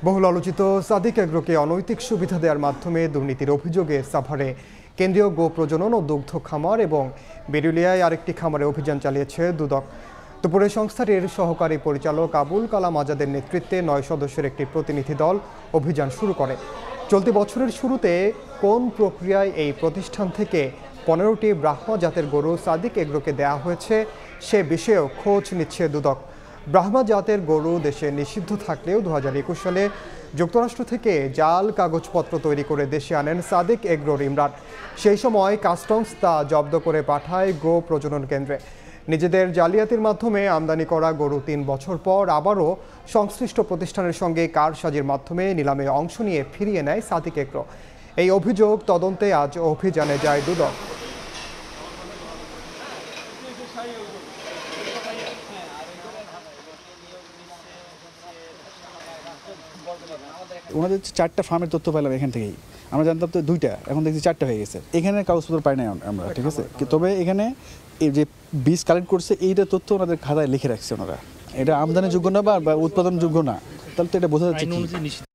বহুল আলোচিত সাদিক এগ্রোকে অনৈতিক সুবিধা দেওয়ার মাধ্যমে দুর্নীতির অভিযোগে সাভারে কেন্দ্রীয় গো প্রজনন ও দুগ্ধ খামার এবং বেরুলিয়ায় আরেকটি খামারে অভিযান চালিয়েছে দুদক। দুপুরে সংস্থাটির সহকারী পরিচালক আবুল কালাম আজাদের নেতৃত্বে ৯ সদস্যের একটি প্রতিনিধি দল অভিযান শুরু করে। চলতি বছরের শুরুতে কোন প্রক্রিয়ায় এই প্রতিষ্ঠান থেকে ১৫টি ব্রাহ্মা জাতের গরু সাদিক এগ্রোকে দেওয়া হয়েছে সে বিষয়েও খোঁজ নিচ্ছে দুদক। ব্রাহ্মা জাতের গরু দেশে নিষিদ্ধ থাকলেও ২০২১ সালে যুক্তরাষ্ট্র থেকে জাল কাগজপত্র তৈরি করে দেশে আনেন সাদিক এগ্রোর ইমরান। সেই সময় কাস্টমস তা জব্দ করে পাঠায় গো প্রজনন কেন্দ্রে। নিজেদের জালিয়াতির মাধ্যমে আমদানি করা গরু ৩ বছর পর আবারও সংশ্লিষ্ট প্রতিষ্ঠানের সঙ্গে কারসাজির মাধ্যমে নিলামে অংশ নিয়ে ফিরিয়ে নেয় সাদিক এগ্রো। এই অভিযোগ তদন্তে আজ অভিযানে যায় দুদক। ওনাদের 4টা ফার্মের তথ্য পেলাম এখান থেকেই। আমরা জানতাম তো 2টা, এখন দেখছি 4টা হয়ে গেছে। এখানে কাগজপত্র পাই নাই আমরা, ঠিক আছে। তবে এখানে এই যে বীজ কালেক্ট করছে এইটা তথ্য ওনাদের খাতায় লিখে রাখছে ওনারা। এটা আমদানিযোগ্য না বা উৎপাদনযোগ্য না, তাহলে তো এটা বোঝা যাচ্ছে।